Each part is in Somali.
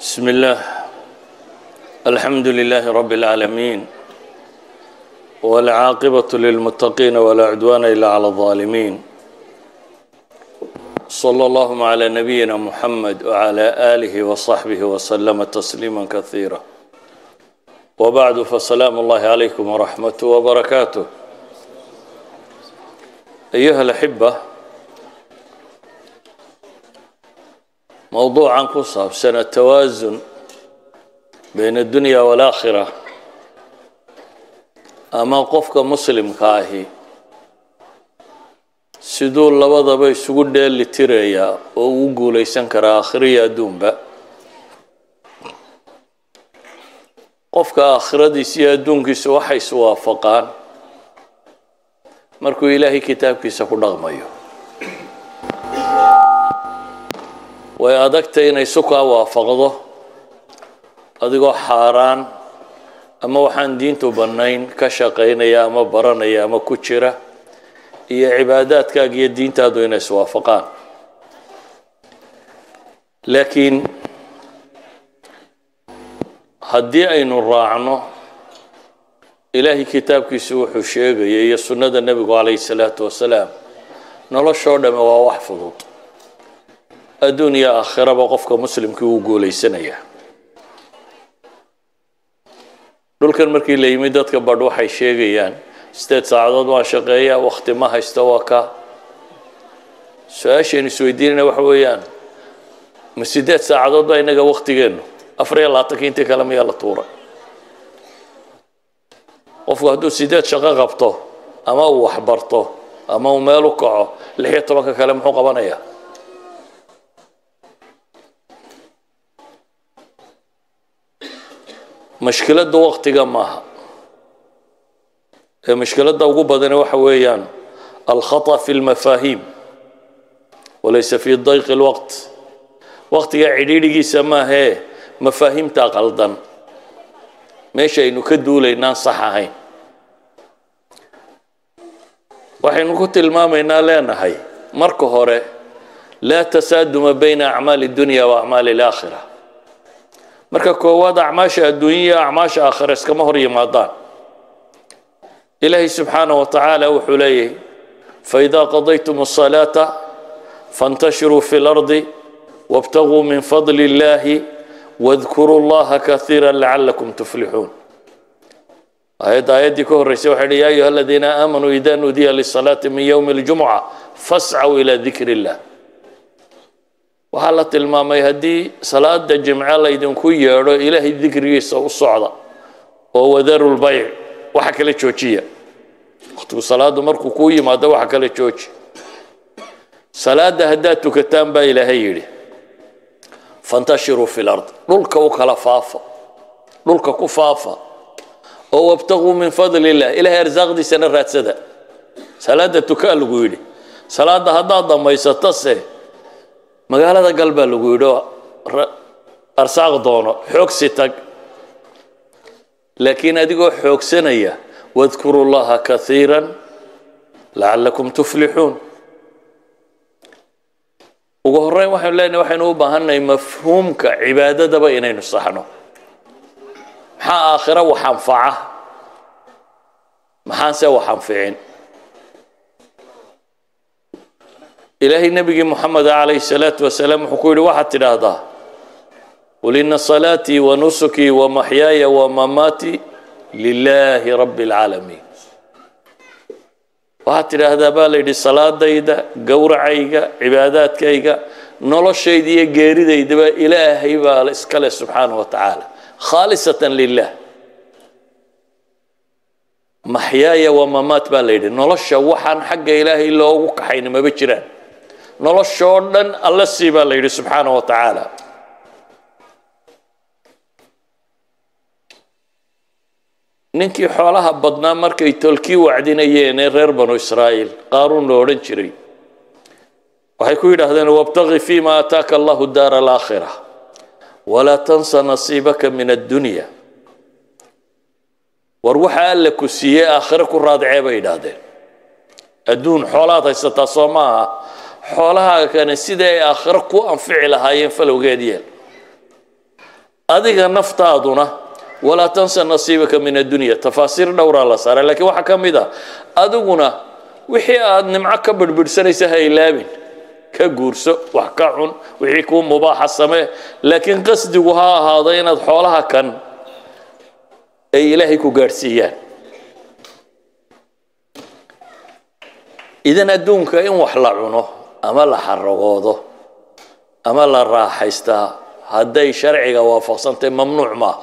بسم الله الحمد لله رب العالمين والعاقبة للمتقين ولا عدوان إلا على الظالمين صلى الله على نبينا محمد وعلى آله وصحبه وسلم تسليما كثيرا وبعد فسلام الله عليكم ورحمته وبركاته أيها الأحبة موضوعا كصاب سنة التوازن بين الدنيا والآخرة أما قفك مسلم كاهي سدول لبضا بي سقود اللي تريا ووقو ليسان كرا آخرية دونبا قفك آخرة دي سيا دونك سوحي سوافقان مركو إلهي كتابك سكو نغميو way adagtay inay suka waafaqdo adigoo xaaraan ama waxaan diintu banayn ka shaqeynaya ama baranaya ama ku jira iyo cibaadaadkaaga iyo diintaadu inay iswaafaqaan laakiin haddii aynu raacno ilaahay kitaabkiisu wuxuu sheegaya iyo sunnada nebigu calayhi salaatu wasalaam noloshoo dhamme waa wax fudud الدنيا آخرة بقفك مسلم كي وقولي سنية دول كان مركي اللي يمددك بردو حي شيغيان استيد ساعداد وان شقيا وقت ما هايستواكا سواشيني سويدين وحويان مسيدات ساعداد بايناقا وقت جينو أفريا الله تكين تكلمي الله طورا قفك هدو سيدات شقا غبطو أما هو حبرتو أما هو مالو كعو لحيا طبقا كلام حقا بانايا مشكلة وقتها معها مشكلة وجوبها وحويان الخطأ في المفاهيم وليس في ضيق الوقت وقتها عديدي سماها مفاهيم تقلدن ماشي نكدوا لنا صحاهين وحين كنت المامينا لنا هاي مركو هوري لا تساد ما بين أعمال الدنيا وأعمال الآخرة marka koowaad acmaasha adduunyo acmaasha aakhira iskama hor yimaadaan ilaahay subxaanahu wa tacaala wuxuu leeyahay faidaa qadaytum asalaata fantashiruu fi lardi wabtaguu min fadli illaahi wadkuruu allaha kaiira lacalakum tuflixuun aayaddii ka horreysay waxay yidhi yaa ayuha aladiina aamanuu idaa nuudiya lisalaati min yowmi aljumuca fascaw ilaa dikri illah waxaa la tilmaamay haddii salaada jimce laydinku yeedho ilaahay dikrigiisa u socda oo wadarul bayc waxa kala joojiya waqtigu salaadu markuu ku yimaado waxa kala jooji salaada haddaad tukataan baa ilaahay yidhi fantashiruu fil ard dhulka u kala faafa dhulka ku faafa oo wabtaguu min fadli illah ilaahay arsaaqdiisana raadsada salaada tukaa lagu yidhi salaada haddaad dhammaysato se magaalada galbaa lagu yidho arsaaq doono xoogsi tag laakiin adigoo xoogsanaya wadkuru llaha kaiiran lacalakum tuflixuun ugu horreyn waxaynu leenahay waxaynu u baahannahay mafhuumka cibaadadaba inaynu saxno maxaa aakhira wax anfaca maxaanse wax anficin إلهي النبي محمد عليه الصلاة والسلام حكولي واحد تلاهدا قل إن صلاتي ونسكي ومحياي ومماتي لله رب العالمين واحد تلاهدا بالي الصلاة دايدا قورعيقا عبادات كيقا نولو الشيء دي قيري دايدا إلهي بالإسكالة سبحانه وتعالى خالصة لله محياي وممات بالي نولو الشوحان حق إلهي اللي هو كحين ما بجران noloshoo dhan alla sii baa la yidhi subxaana wa tacaala ninkii xoolaha badnaa markay tolkii wacdinayeen ee reer banu israa'iil qaaruun loo odhan jiray waxay ku yidhaahdeen wabtaqi fiima aataaka allahu daara alaakhira walaa tansa nasiibaka min addunya war waxa alla ku siiyey aakhiro ku raadicee bay yidhaahdeen adduun xoolaad haysataa soo maaha xoolaha kana sida ay aakhiro ku anfici lahaayeen falowgeediyeen أذيك النفط أدونا ولا تنسى نصيبك من الدنيا تفاسير دورة الله صار لكن واحد كم إذا أدونا وحي نمعك برسنة سهي لابن كجورس وحكاعون ويكون مباح السماء لكن قصدها هذين حولها كان أي إلهي كجارسيان إذا ندونك إن وحلعنه أما لا حرقوده أما لا راحيستا هدي شرعي وافقسنت ممنوع ما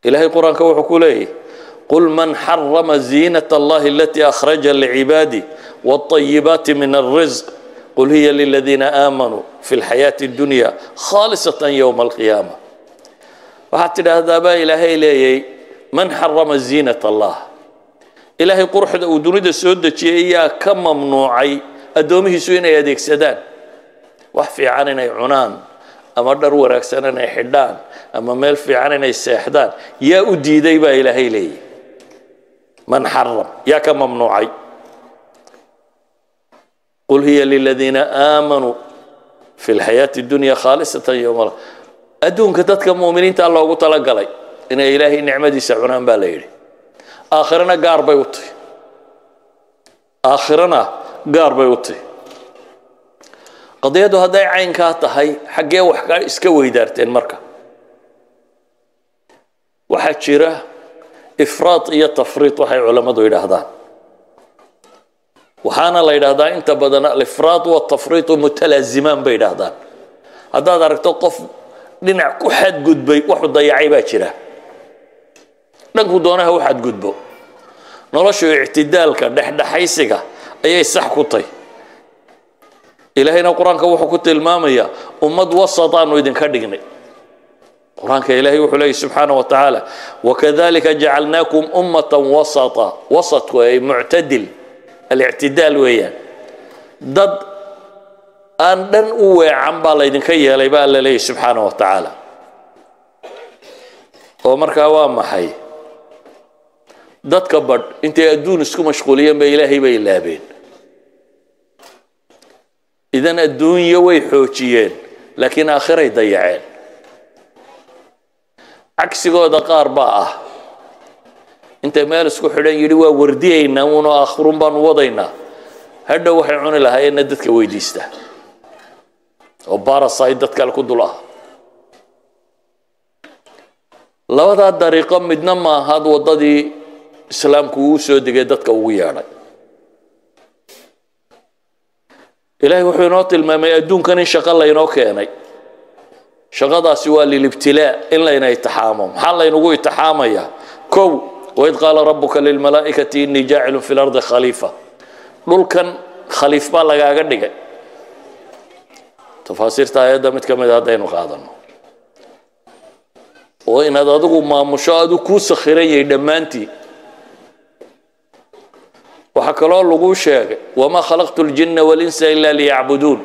إلهي القرآن كوحكو ليه قل من حرم زينة الله التي أخرج لعبادي والطيبات من الرزق قل هي للذين آمنوا في الحياة الدنيا خالصة يوم القيامة وحتى هذا با إلهي ليه من حرم زينة الله إلهي قرح ودنيا السودة شيئا كم ممنوعي أدومه سوين يديك سدان وحفي عننا عنان أما در وراكسنا يحدان أما ميل في عننا يسيحدان يا أديدي با إلهي لي من حرم يا كم ممنوعي قل هي للذين آمنوا في الحياة الدنيا خالصة يوم الله أدون كتتك مؤمنين تعالى الله تلقى لي إن إلهي نعمة سعنان بالليل آخرنا قار بيوتي آخرنا قار بيوتي قضيته هذا عين كاتهاي حقه وحكا اسكوي دارتين مركا واحد شيره إفراط إيا تفريط وحي علماء يدهدان وحانا لا يدهدان انت بدنا الإفراط والتفريط متلازمان بيدهدان هذا دارك توقف لنع كحد قدبي وحد ضيعي باكره نقول دونها واحد قدبو نرشو اعتدالك دحيسك أي صح كطي إلهينا القرآن كوحو كنت المامية أمد وسطان ويدن كدقني القرآن كإلهي وحليه سبحانه وتعالى وكذلك جعلناكم أمة وسطا وسط معتدل الاعتدال ويا ضد أن دن أوي عم بالا يدن كيه ليبا الله سبحانه وتعالى ومركا وام حي ضد كبر انت أدون اسكو مشغولين بإلهي بإلهين إذن الدنيا ويحوشيين لكن آخره يضيعين عكس هذا قارباء أنت مالسكو حلين يروا وردينا ونو آخرون بان وضينا هذا وحي عون لها إن دتك ويديسته وبارا صايد دتك الكدلا لو هذا الطريقة مدنا ما هذا وضدي إسلام كوسو دتك ويانا إلهي وحي نوت الماما يدون كان شغال لينو كيني شغادا سوى للابتلاء إلا ينا يتحامم حال ينقو يتحاميا كو وإذ قال ربك للملائكة إني جاعل في الأرض خليفة دول كان خليفة لغا قدقى تفاسير تايدا متكمل هذين وقادنا وإن هذا دقو ما مشاهدو كو سخيري دمانتي وحكى الله لغو شيء وما خلقت الجن والإنس إلا ليعبدون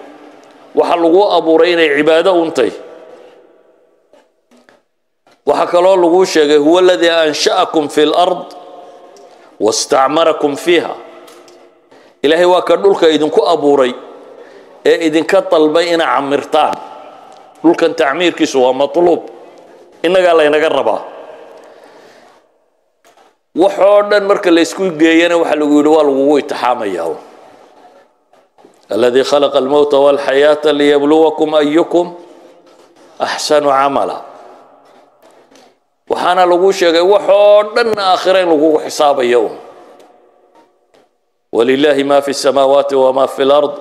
وحلقوا أبو رين عبادة أنتي وحكى الله لغو شيء هو الذي أنشأكم في الأرض واستعمركم فيها إلهي وكدولك إذن كو أبو ري إذن كطلبين عمرتان دول كان تعمير كسوة مطلوب إنك الله ينقربها وحودا مركا ليسكو جينا وحلو يقولوا يتحاميه الذي خلق الموت والحياة ليبلوكم أيكم أحسن عملا وحانا لغو شيء وحودا آخرين لغو حساب يوم ولله ما في السماوات وما في الأرض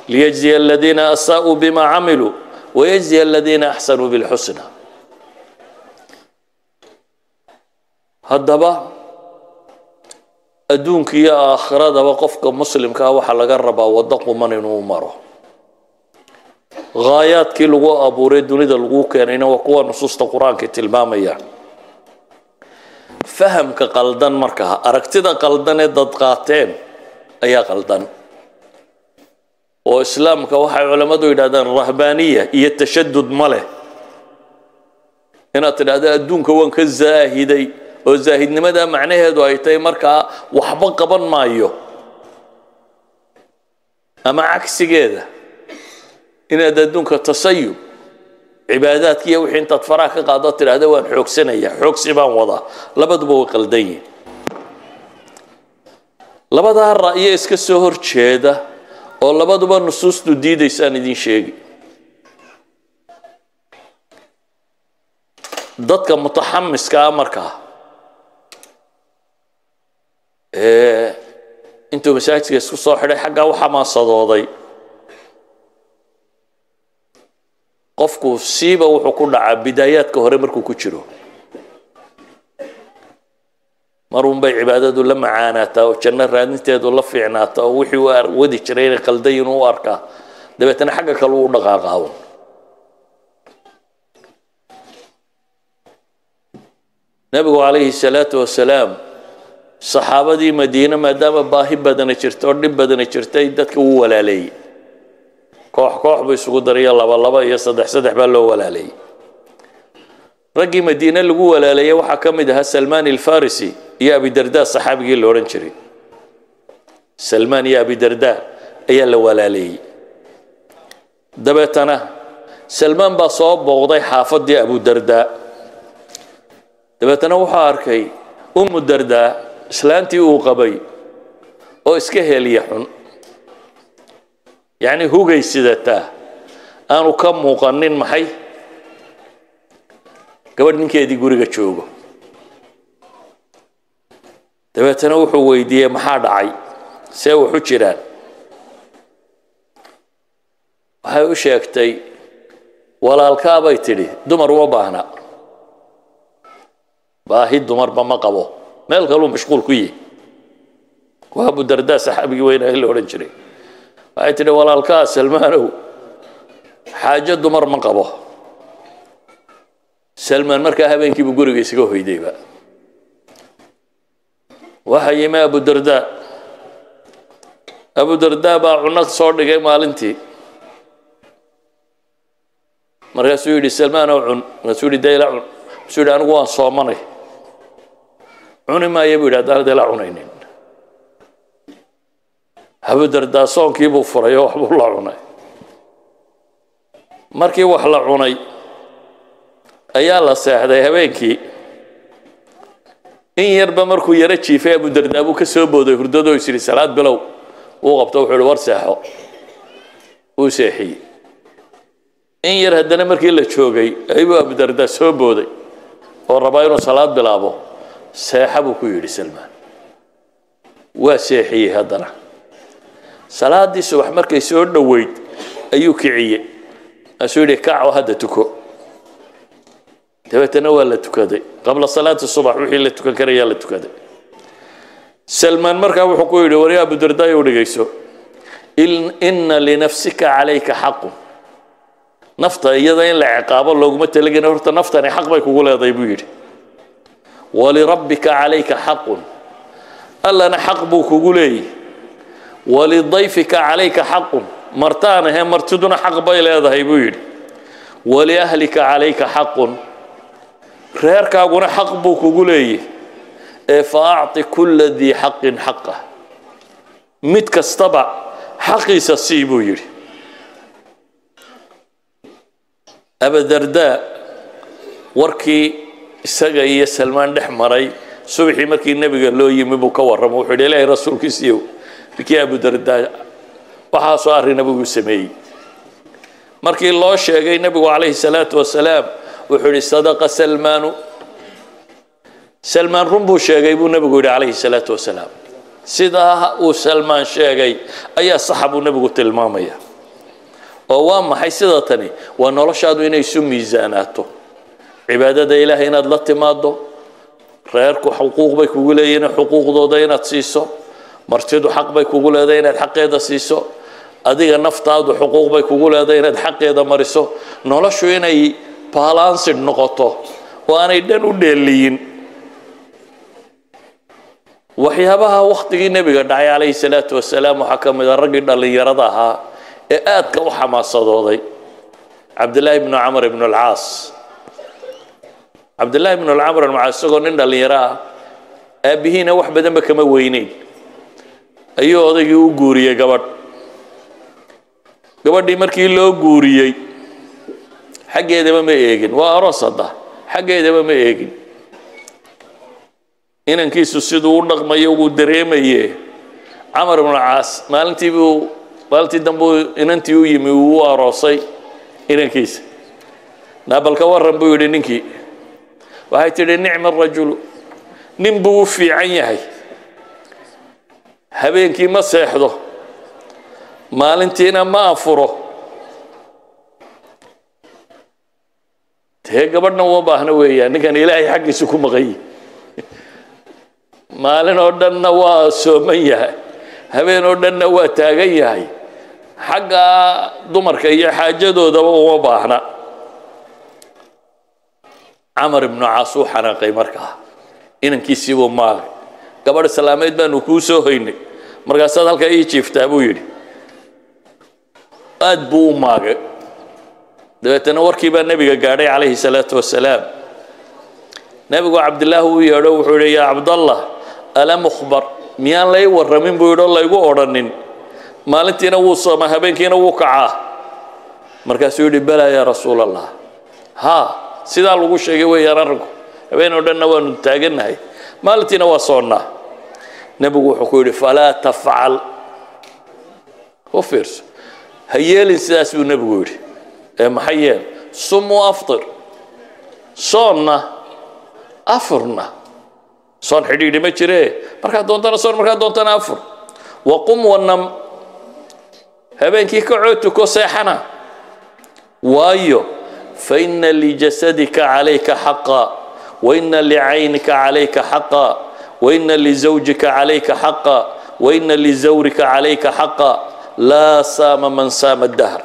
ليجزي الذين أساءوا بما عملوا ويجزي الذين أحسنوا بالحسنى هدبا أدونك يا آخرة وقفك مسلم كاوح لقربا ودقوا من ينومره غايات كي لغو أبو ريد ونيد لغو كانين وقوة نصوص القرآن كتلمامية فهم كقلدان مركها أركتدا قلدان ددقاتين أيا قلدان وإسلام كوحي علماء يدادان الرهبانية هي التشدد ماله هنا تدادا أدونك وانك الزاهدي وزاهد نمدا معناه هذا أيتي مركا وحبا قبل مايو أما عكس كذا إن هذا دونك تصيب cibaadaadka iyo wixii intaad faraha ka qaado tiraahdo waan xoogsanaya xoogsi baan wadaa labaduba way qaldan yihiin labadaa ra'yi iska soo horjeeda oo labaduba nusuustu diidaysaan idin sheegi dadka mutaxammiska ah markaa intuu masaajidka isku soo xidhay xaggaa u xamaasadooday qofku siiba wuxuu ku dhacaa bidaayaadka hore markuu ku jiro marun bay cibaadadu la macaanaataa oo janno raadinteedu la fiicnaataa oo wixii uu wadi jiray inay qaldayin u arkaa dabeetana xagga kale uu dhaqaaqaawo nabigu calayhi salaatu wasalaam saxaabadii madiina maadaama baahi badana jirta oo dhib badana jirtay dadka uu walaaleeyey koox koox buu isugu daraya laba laba iyo saddex saddex baa loo walaaleeyey raggii madiina lagu walaaleeyey waxaa ka mid ahaa salmaan alfarisi iyo abidarda saxaabigii la odhan jiray salmaan iyo abidarda ayaa la walaaleeyey dabeetana salmaan baa soo booqday xaafadii abudarda dabeetana wuxuu arkay ummu darda islaantii uu qabay oo iska heliya xun يعني هو جيسدته أنا كم مقنن محي قبل إنك يدي جوري جتشوجو تبى تنوح ويديه محاد عي سوي حجران هاي وشيكتي ولا الكعبة تري دمر وباهنا باهي دمر بمقبو ما القلو مشغول كوي وأبو الدرداء سحابي وين أهل أورنجري waxay tidhi walaalkaa salmaanow xaajo dumar ma qabo salmaan markaa habeenkiibu guriga isaga hoydayba waxa yimi abudardaa baa cunno soo dhigay maalintii markaasuu yidhi salmaanow cun markaasuu yidhi dayla cun markaasuu yidhi anigu waan soomanay cuni maayo buu yidhi haddaan dayla cunaynin أبو الدرداء صون كيبو فريو وحبو الله عني مركي وحلا عني أيالا ساحدة هبينكي إن يربى مركو يرتشي في أبو الدرداء أبو كسوبو دو يفردو يسيري سلاد بلو وغبطو حلوار ساحو وسيحي إن يرهدنا مركي اللي تشوقي أيبو أبو الدرداء سوبو دي والرباينو سلاد بلابو ساحبو كيوري سلمان وسيحي هدنا salaadii subax markay soo dhaweyd ayuu kiciyay asuu yiri kaaco hada tuko dabeetana waa la tukaday qabla salaati subax wixii la tukan karaya la tukaday salman markaa wuxuu ku yiri wariya abu dardaa u dhigayso inna li nafsika alayka haqqun nafta iyada in la ciqaabo looguma talagin horta naftani xaq bay kugu leedahay buu yiri wali rabbika alayka haqqun allana xaq buu kugu leeyahay ولضيفك عليك حق مرتانه مرتدنا حق باي لهدهي بو يدي ولأهلك عليك حق reerkaaguna xaq buu kugu leeyahay fa'ati kulli dhi haqqin haqqah mid kastaba xaqiisa siibuu yiri Abu Darda warkii isaga iyo Salmaan dhexmaray subaxii markii nabiga loo yimi buu ka warramo wuxuu ilaahay rasuulkiisa biki Abu Darda waxa soo arrin nabigu sameeyay markii loo sheegay nabigu kaleey salaatu wasalaam wuxuu sadaqa Salmaan rumbu sheegay buu nabigu kaleey salaatu wasalaam sida uu Salmaan sheegay ayaa saxabu nabigu tilmaamaya oo waa maxay sida tani waa noloshaadu inay isu miisaanaato cibaadada ilaahay inaad la timaado reerku xuquuq bay kugu leeyihiin xuquuqdooda inaad siiso martidu xaq bay kugu leedahay inaad xaqeeda siiso adiga naftaadu xuquuq bay kugu leedahay inaad xaqeeda mariso noloshu inay balanced noqoto oo aanay dhan u dheeliyin waxyaabaha waqtigii nabiga dhacay kaleey salaatu wasalaam waxa kamid ah ragii dhalinyarada ahaa ee aadka u xamaasadooday Abdullah ibn Amr ibn al-Aas Abdullah ibn Amr al-Aas isagoo nin dhalinyara aabihina wax badan ba kama weynayn ayuu odagii u guuriyay gabadhii markii loo guuriyay xaggeedaba ma eegin waa aroos hadda xaggeedaba ma eegin inankiisu siduu u dhaqmayo uu dareemaye Camar ibn Caas maalintii dambe inantii u yimi uu aroosay inankiisa naabalka waran buu yidhi ninkii waxay tidhi nicma rajulu nin buu u fiican yahay habeenkii ma seexdo maalintiina ma afuro tee gabadhna uma baahna weeyaan ninkan ilaahay xaggiisa ku maqay maalin oo dhanna waa sooman yahay habeen oo dhanna waa taagan yahay xagga dumarka iyo xaajadoodaba uma baahna Camar ibn Caas uu xanaaqay markaa inankiisii buu maagay gabadh salaameed baanu kuu soo hoynay markaasaad halka ii jiiftaa buu yidhi aad buu u maagay dabeetana warkii baa nabiga gaadhay calayhi salaatu wasalaam nabigu cabdillah uu yeedho wuxuu yidhi yaa cabdallah alam ukhbar miyaan lay warramin buu yidhi oo laygu odhanin maalintiina wuu sooma habeenkiina wuu kacaa markaasuu yidhi balaa yaa rasuul allah haa sidaa lagu sheegay weeyaan arrinku habeen oo dhanna waanu taagannahay maalintiina waa soonnaa nabigu wuxuu ku yidhi falaa tafcal u fiirso ha yeelin sidaas buu nabigu yidhi ee maxay yeel sum wa aftir soonna afurna soon xidhiidhi ma jiree markaad doontana soon markaad doontana afur waqum wanam habeenkii kacoo tuko seexana waayo فإن لجسدك عليك حقا وإن لعينك عليك حقا وإن لزوجك عليك حقا وإن لزورك عليك حقا لا سام من سام الدهر